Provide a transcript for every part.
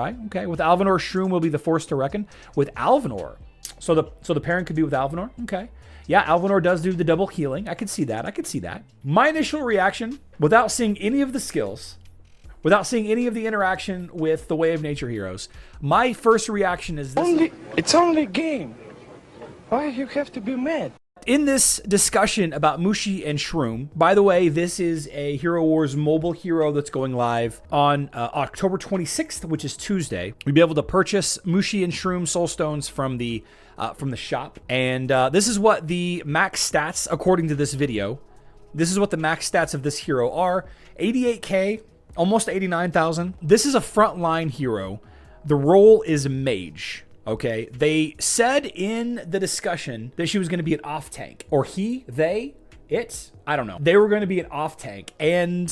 Right? Okay, with Alvanor, Shroom will be the force to reckon. With Alvanor, so the pairing could be with Alvanor. Okay, yeah, Alvanor does do the double healing. I could see that. I could see that. My initial reaction, without seeing any of the skills, without seeing any of the interaction with the Way of Nature heroes, my first reaction is this. It's only a game. Why you have to be mad? In this discussion about Mushy and Shroom, by the way, this is a Hero Wars mobile hero that's going live on October 26th, which is Tuesday. You'll be able to purchase Mushy and Shroom soul stones from the shop. And this is what the max stats, according to this video, this is what the max stats of this hero are. 88k, almost 89,000. This is a frontline hero. The role is mage. Okay, they said in the discussion that she was going to be an off tank, or he, they, it, I don't know. They were going to be an off tank. And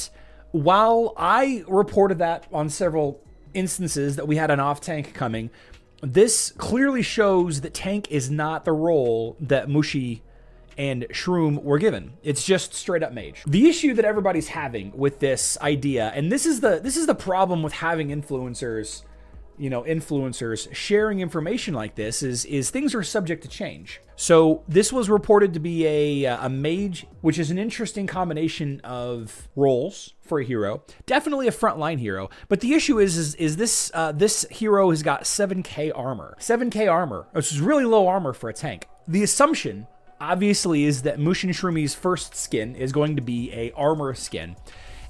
while I reported that on several instances that we had an off tank coming, this clearly shows that tank is not the role that Mushi and Shroom were given. It's just straight up mage. The issue that everybody's having with this idea, and this is the problem with having influencers, you know, influencers sharing information like this, is things are subject to change. So this was reported to be a mage, which is an interesting combination of roles for a hero. Definitely a frontline hero. But the issue is this this hero has got 7k armor. 7k armor, which is really low armor for a tank. The assumption, obviously, is that Mushi and Shroomi's first skin is going to be a armor skin.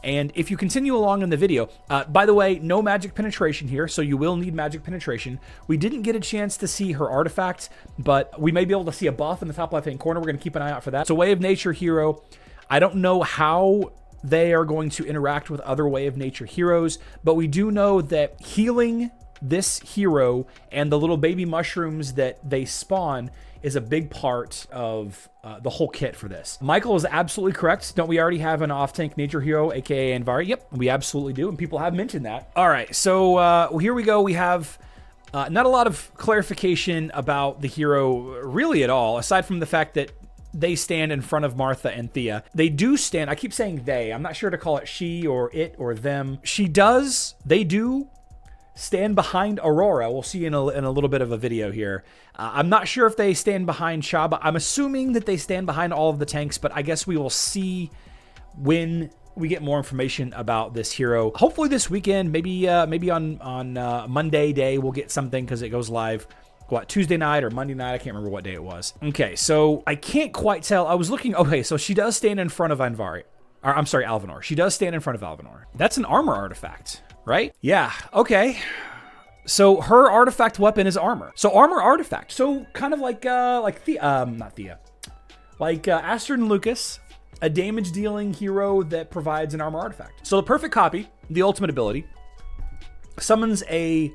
And if you continue along in the video, by the way, no magic penetration here, so you will need magic penetration. We didn't get a chance to see her artifact, but we may be able to see a buff in the top left-hand corner. We're going to keep an eye out for that. It's a Way of Nature hero. I don't know how they are going to interact with other Way of Nature heroes, but we do know that healing this hero and the little baby mushrooms that they spawn is a big part of the whole kit for this. Michael is absolutely correct. Don't we already have an off-tank nature hero, aka Anvari? Yep, we absolutely do, and people have mentioned that. All right, so here we go. We have not a lot of clarification about the hero really at all, aside from the fact that they stand in front of Martha and Thea. They do stand, I keep saying they, I'm not sure to call it she or it or them. They do stand behind Aurora. We'll see in a little bit of a video here. I'm not sure if they stand behind Shaba. I'm assuming that they stand behind all of the tanks, but I guess we will see when we get more information about this hero. Hopefully this weekend, maybe on Monday day, we'll get something because it goes live, what, Tuesday night or Monday night? I can't remember what day it was. Okay, so I can't quite tell. I was looking. Okay, so she does stand in front of Anvari. Or, I'm sorry, Alvanor. She does stand in front of Alvanor. That's an armor artifact, right? Yeah, okay. So her artifact weapon is armor. So armor artifact. So kind of like Thea, not Thea. Like Astrid and Lucas, a damage dealing hero that provides an armor artifact. So the perfect copy, the ultimate ability, summons a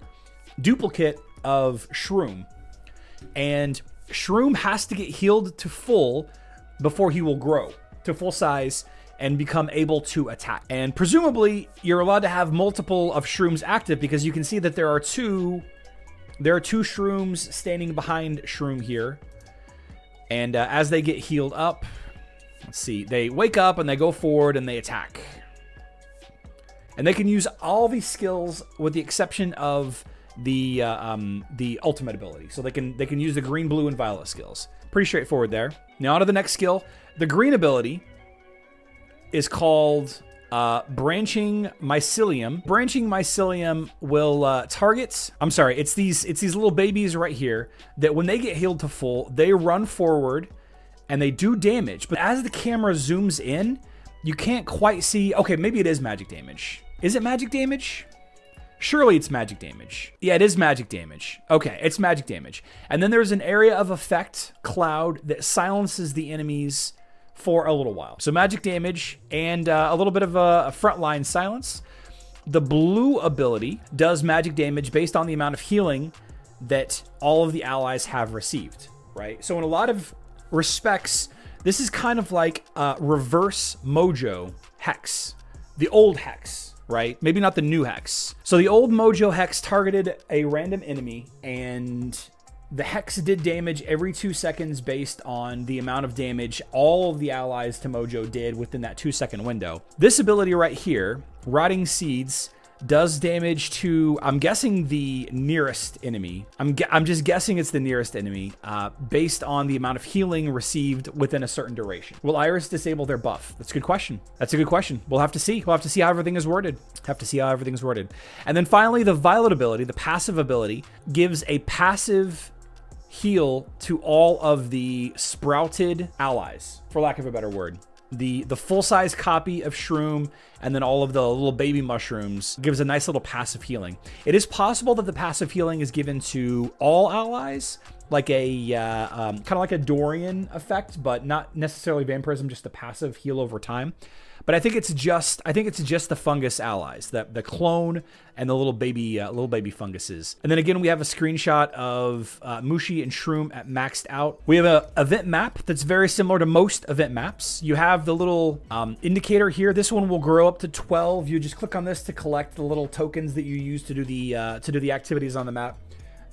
duplicate of Shroom. And Shroom has to get healed to full before he will grow to full size and become able to attack. And presumably, you're allowed to have multiple of Shrooms active because you can see that there are two Shrooms standing behind Shroom here. And as they get healed up, let's see, they wake up and they go forward and they attack. And they can use all these skills with the exception of the ultimate ability. So they can use the green, blue, and violet skills. Pretty straightforward there. Now on to the next skill. The green ability is called Branching Mycelium. Branching Mycelium will target... I'm sorry, it's these little babies right here that when they get healed to full, they run forward and they do damage. But as the camera zooms in, you can't quite see... Okay, maybe it is magic damage. Is it magic damage? Surely it's magic damage. Yeah, it is magic damage. Okay, it's magic damage. And then there's an area of effect cloud that silences the enemies for a little while. So magic damage and a little bit of a frontline silence. The blue ability does magic damage based on the amount of healing that all of the allies have received, right? So in a lot of respects, this is kind of like reverse Mojo Hex, the old Hex, right? Maybe not the new Hex. So the old Mojo Hex targeted a random enemy and the Hex did damage every 2 seconds based on the amount of damage all of the allies to Mojo did within that 2-second window. This ability right here, Rotting Seeds, does damage to, I'm guessing, the nearest enemy. I'm just guessing it's the nearest enemy based on the amount of healing received within a certain duration. Will Iris disable their buff? That's a good question. That's a good question. We'll have to see. We'll have to see how everything is worded. And then finally, the Violet ability, the passive ability, gives a passive heal to all of the sprouted allies, for lack of a better word. The full-size copy of Shroom and then all of the little baby mushrooms gives a nice little passive healing. It is possible that the passive healing is given to all allies, like a kind of like a Dorian effect, but not necessarily vampirism, just a passive heal over time. But I think it's just the fungus allies, the clone and the little baby funguses. And then again, we have a screenshot of Mushy and Shroom at maxed out. We have a event map that's very similar to most event maps. You have the little indicator here. This one will grow up to 12. You just click on this to collect the little tokens that you use to do the activities on the map.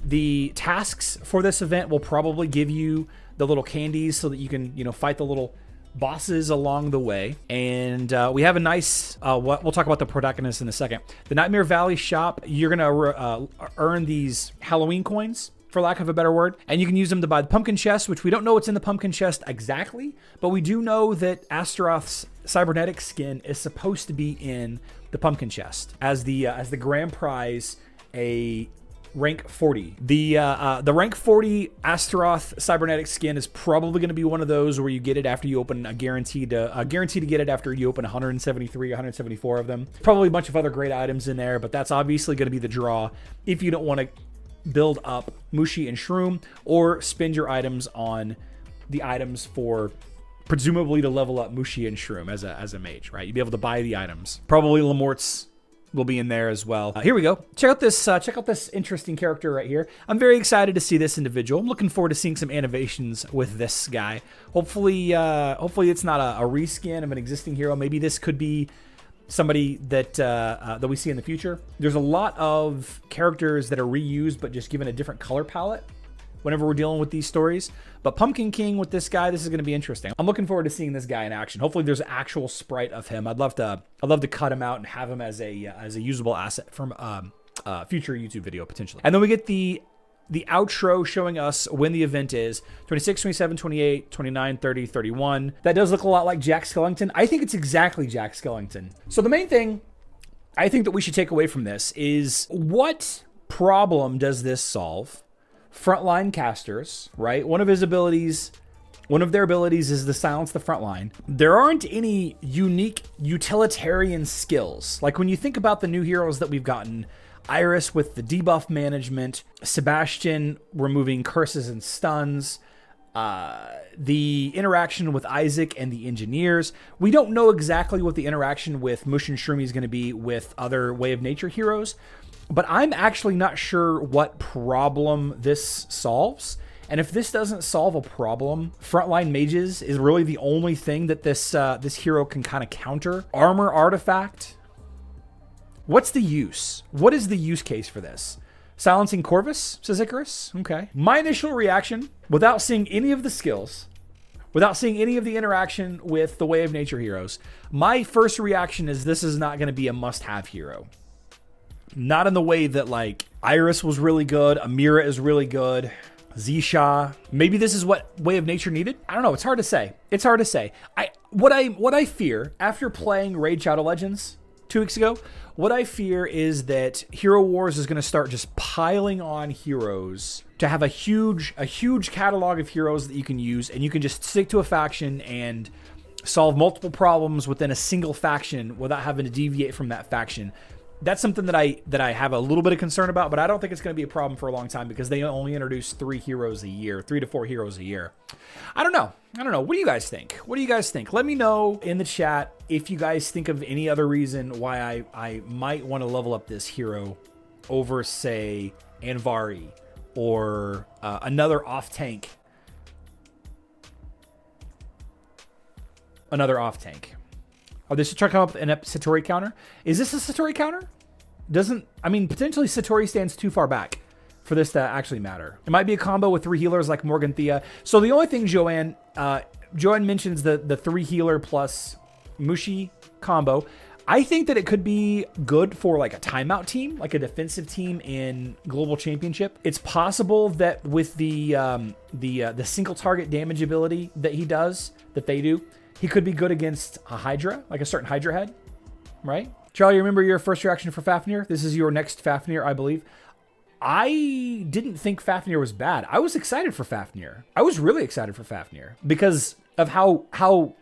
The tasks for this event will probably give you the little candies so that you can, fight the little bosses along the way. And we have a nice we'll talk about the protagonists in a second. The Nightmare Valley shop, you're gonna earn these Halloween coins, for lack of a better word, and you can use them to buy the pumpkin chest, which we don't know what's in the pumpkin chest exactly, but we do know that Astaroth's cybernetic skin is supposed to be in the pumpkin chest as the grand prize, a rank 40. The rank 40 Astaroth cybernetic skin is probably going to be one of those where you get it after you open guaranteed to get it after you open 173, 174 of them. Probably a bunch of other great items in there, but that's obviously going to be the draw if you don't want to build up Mushy and Shroom or spend your items on the items for presumably to level up Mushy and Shroom as a mage, right? You'd be able to buy the items. Probably Lamort's will be in there as well. Here we go. Check out this interesting character right here. I'm very excited to see this individual. I'm looking forward to seeing some animations with this guy. Hopefully it's not a reskin of an existing hero. Maybe this could be somebody that we see in the future. There's a lot of characters that are reused, but just given a different color palette whenever we're dealing with these stories. But Pumpkin King with this guy, this is going to be interesting. I'm looking forward to seeing this guy in action. Hopefully there's an actual sprite of him. I'd love to cut him out and have him as a usable asset from future YouTube video potentially. And then we get the outro showing us when the event is 26, 27, 28, 29, 30, 31. That does look a lot like Jack Skellington. I think it's exactly Jack Skellington. So the main thing I think that we should take away from this is, what problem does this solve? Frontline casters, right? One of their abilities is to silence the front line. There aren't any unique utilitarian skills. Like when you think about the new heroes that we've gotten, Iris with the debuff management, Sebastian removing curses and stuns, the interaction with Isaac and the engineers. We don't know exactly what the interaction with Mush and Shroom is going to be with other Way of Nature heroes, but I'm actually not sure what problem this solves. And if this doesn't solve a problem, frontline mages is really the only thing that this hero can kind of counter. Armor artifact. What's the use? What is the use case for this? Silencing Corvus, says Icarus. Okay. My initial reaction, without seeing any of the skills, without seeing any of the interaction with the Way of Nature heroes, my first reaction is this is not going to be a must-have hero. Not in the way that like Iris was really good, Amira is really good, Zisha. Maybe this is what Way of Nature needed. I don't know. It's hard to say. What I fear after playing Raid Shadow Legends 2 weeks ago, what I fear is that Hero Wars is going to start just piling on heroes to have a huge catalog of heroes that you can use, and you can just stick to a faction and solve multiple problems within a single faction without having to deviate from that faction. That's something that I have a little bit of concern about, but I don't think it's going to be a problem for a long time because they only introduce 3 to 4 heroes a year. I don't know. What do you guys think? Let me know in the chat if you guys think of any other reason why I might want to level up this hero over, say, Anvari or another off-tank. Oh, this should try to come up with a Satori counter. Is this a Satori counter? Potentially Satori stands too far back for this to actually matter. It might be a combo with 3 healers like Morgan Thea. So the only thing Joanne mentions the 3 healer plus Mushi combo. I think that it could be good for like a timeout team, like a defensive team in Global Championship. It's possible that with the single target damage ability that he does, that they do, he could be good against a Hydra, like a certain Hydra head, right? Charlie, remember your first reaction for Fafnir? This is your next Fafnir, I believe. I didn't think Fafnir was bad. I was excited for Fafnir. I was really excited for Fafnir because of how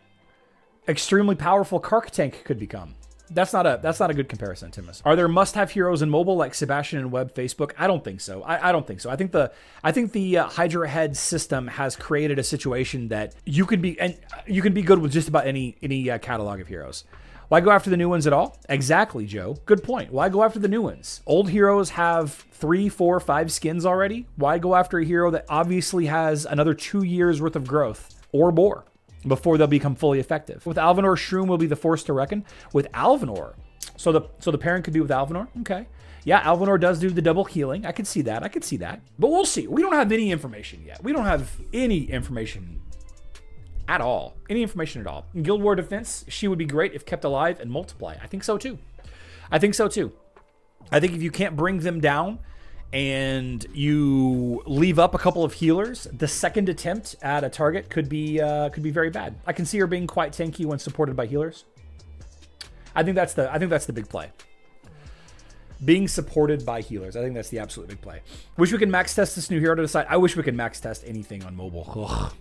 extremely powerful Kark Tank could become. That's not a good comparison, Timus. Are there must-have heroes in mobile like Sebastian and Web Facebook? I don't think so. I don't think so. I think the Hydra head system has created a situation that you can be good with just about any catalog of heroes. Why go after the new ones at all? Exactly, Joe. Good point. Why go after the new ones? Old heroes have 3, 4, 5 skins already. Why go after a hero that obviously has another 2 years worth of growth or more before they'll become fully effective? With Alvanor, Shroom will be the force to reckon. With Alvanor, so the pairing could be with Alvanor. Okay. Yeah, Alvanor does do the double healing. I could see that. But we'll see. We don't have any information yet. We don't have any information at all. Any information at all. In Guild War Defense, she would be great if kept alive and multiply. I think so too. I think if you can't bring them down and you leave up a couple of healers, the second attempt at a target could be very bad. I can see her being quite tanky when supported by healers. I think that's the big play. Being supported by healers. I think that's the absolute big play. Wish we could max test this new hero to decide. I wish we could max test anything on mobile. Ugh.